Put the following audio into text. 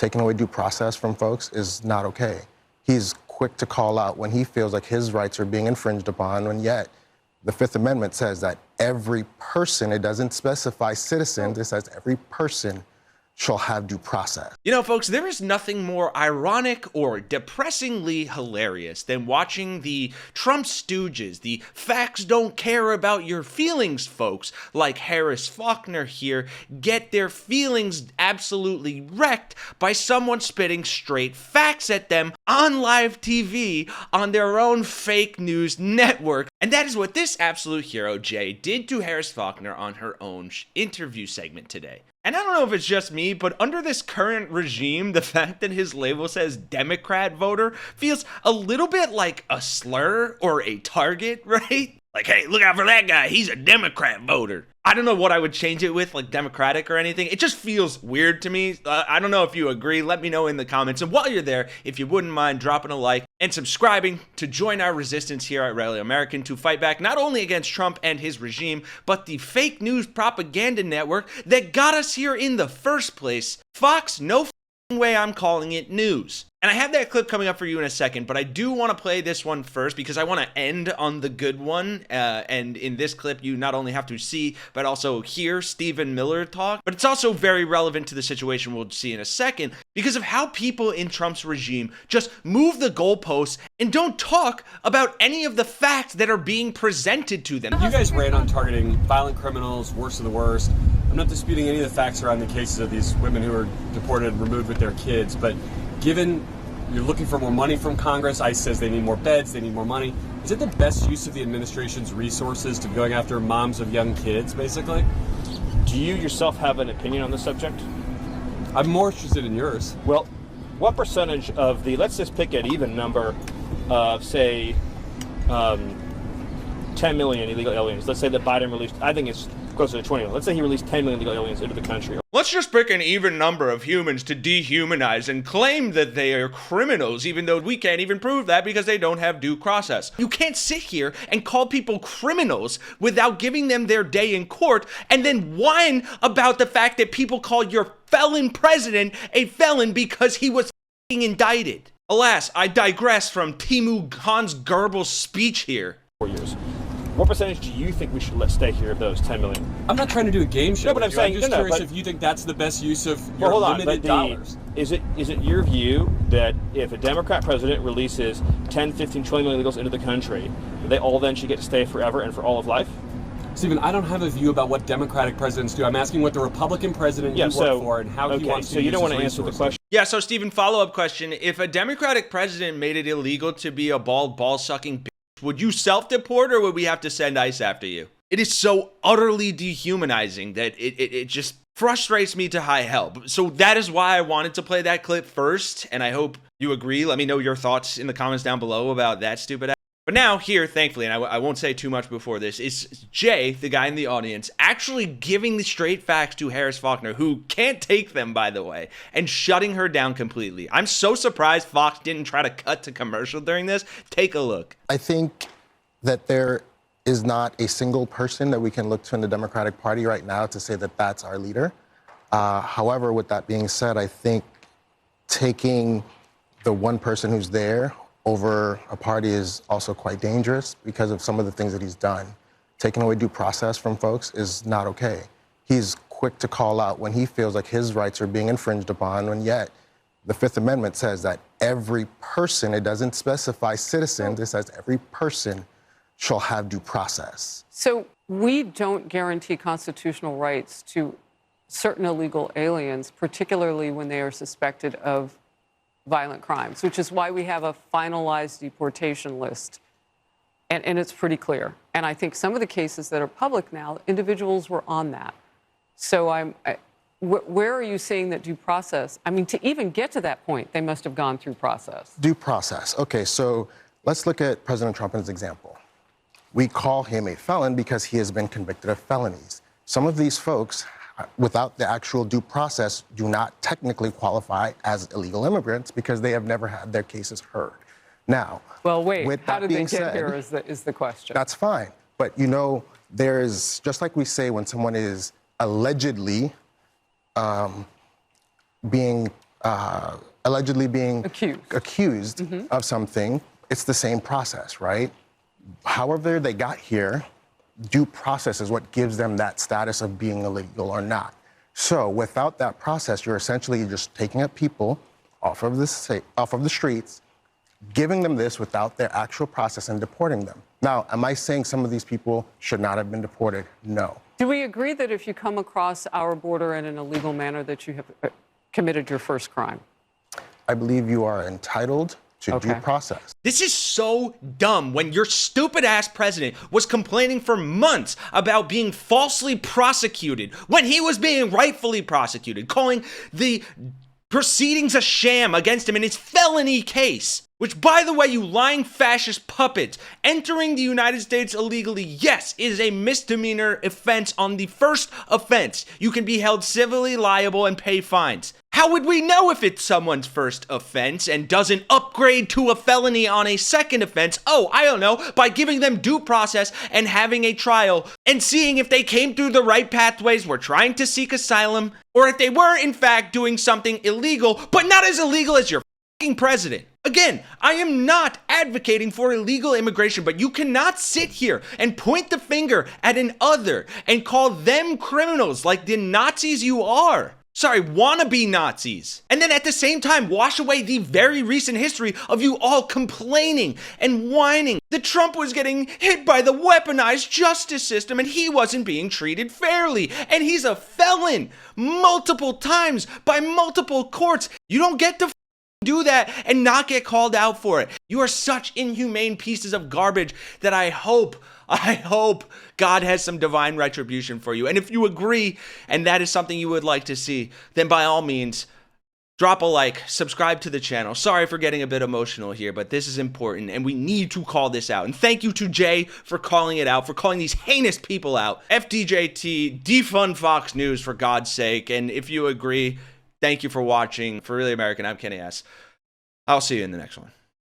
taking away due process from folks is not okay. He's quick to call out when he feels like his rights are being infringed upon, and yet the Fifth Amendment says that every person, it doesn't specify citizens, it says every person shall have due process. You know, folks, there is nothing more ironic or depressingly hilarious than watching the Trump stooges, the facts don't care about your feelings folks, like Harris Faulkner here, get their feelings absolutely wrecked by someone spitting straight facts at them on live TV on their own fake news network. And that is what this absolute hero, Jay, did to Harris Faulkner on her own interview segment today. And I don't know if it's just me, but under this current regime, the fact that his label says Democrat voter feels a little bit like a slur or a target, right? Like, hey, look out for that guy. He's a Democrat voter. I don't know what I would change it with, like Democratic or anything. It just feels weird to me. I don't know if you agree. Let me know in the comments. And while you're there, if you wouldn't mind dropping a like and subscribing to join our resistance here at Rally American to fight back not only against Trump and his regime, but the fake news propaganda network that got us here in the first place. Fox, no way I'm calling it news. And I have that clip coming up for you in a second, but I do want to play this one first because I want to end on the good one. And in this clip, you not only have to see, but also hear Stephen Miller talk. But it's also very relevant to the situation we'll see in a second because of how people in Trump's regime just move the goalposts and don't talk about any of the facts that are being presented to them. You guys ran on targeting violent criminals, worst of the worst. I'm not disputing any of the facts around the cases of these women who were deported and removed with their kids, but given you're looking for more money from Congress, ICE says they need more beds, they need more money. Is it the best use of the administration's resources to going after moms of young kids, basically? Do you yourself have an opinion on the subject? I'm more interested in yours. Well, what percentage of the, let's just pick an even number of, say, 10 million illegal aliens. Let's say that Biden released, I think it's closer to 20 million. Let's say he released 10 million illegal aliens into the country. Let's just pick an even number of humans to dehumanize and claim that they are criminals, even though we can't even prove that because they don't have due process. You can't sit here and call people criminals without giving them their day in court and then whine about the fact that people call your felon president a felon because he was f***ing indicted. Alas, I digress from Timu Hans Goebbels' speech here. 4 years. What percentage do you think we should let stay here of those 10 million? I'm not trying to do a game show. No, but I'm saying, just curious if you think that's the best use of your limited dollars. Is it your view that if a Democrat president releases 10, 15, 20 million illegals into the country, they all then should get to stay forever and for all of life? Stephen, I don't have a view about what Democratic presidents do. I'm asking what the Republican president you work for and how he wants to use his resources. So you don't want to answer the question. Yeah, so Stephen, follow-up question. If a Democratic president made it illegal to be a ball-sucking bitch, would you self-deport or would we have to send ICE after you? It is so utterly dehumanizing that it just frustrates me to high hell. So that is why I wanted to play that clip first, and I hope you agree. Let me know your thoughts in the comments down below about that stupid ass. But now here, thankfully, and I won't say too much before this, is Jay, the guy in the audience, actually giving the straight facts to Harris Faulkner, who can't take them, by the way, and shutting her down completely. I'm so surprised Fox didn't try to cut to commercial during this. Take a look. I think that there is not a single person that we can look to in the Democratic Party right now to say that that's our leader. However, with that being said, I think taking the one person who's there over a party is also quite dangerous because of some of the things that he's done. Taking away due process from folks is not okay. He's quick to call out when he feels like his rights are being infringed upon, and yet the Fifth Amendment says that every person, it doesn't specify citizens, it says every person shall have due process. So we don't guarantee constitutional rights to certain illegal aliens, particularly when they are suspected of violent crimes, which is why we have a finalized deportation list. And it's pretty clear. And I think some of the cases that are public now, individuals were on that. So where are you saying that due process? I mean, to even get to that point, they must have gone through process. Due process. Okay, so let's look at President Trump as an example. We call him a felon because he has been convicted of felonies. Some of these folks, without the actual due process, do not technically qualify as illegal immigrants because they have never had their cases heard. Now, well, wait, with how that did they being get said, here is the question. That's fine. But, you know, there's, just like we say when someone is allegedly being allegedly being Accused. of something, it's the same process, right? However they got here, due process is what gives them that status of being illegal or not. So without that process, you're essentially just taking up people off of the streets, giving them this without their actual process and deporting them. Now, am I saying some of these people should not have been deported? No. Do we agree that if you come across our border in an illegal manner that you have committed your first crime? I believe you are entitled to due process. This is so dumb when your stupid ass president was complaining for months about being falsely prosecuted when he was being rightfully prosecuted, calling the proceedings a sham against him in his felony case. Which, by the way, you lying fascist puppet, entering the United States illegally, yes, is a misdemeanor offense on the first offense. You can be held civilly liable and pay fines. How would we know if it's someone's first offense and doesn't upgrade to a felony on a second offense? Oh, I don't know, by giving them due process and having a trial and seeing if they came through the right pathways, were trying to seek asylum, or if they were, in fact, doing something illegal, but not as illegal as your fucking president. Again, I am not advocating for illegal immigration, but you cannot sit here and point the finger at an other and call them criminals like the Nazis you are. Sorry, wannabe Nazis. And then at the same time, wash away the very recent history of you all complaining and whining that Trump was getting hit by the weaponized justice system and he wasn't being treated fairly. And he's a felon multiple times by multiple courts. You don't get to do that and not get called out for it. You are such inhumane pieces of garbage that I hope God has some divine retribution for you. And if you agree and that is something you would like to see, then by all means, drop a like, subscribe to the channel. Sorry for getting a bit emotional here, but this is important and we need to call this out. And thank you to Jay for calling it out, for calling these heinous people out. FDJT, defund Fox News for God's sake. And if you agree, thank you for watching. For Really American, I'm Kenny Hesse. I'll see you in the next one.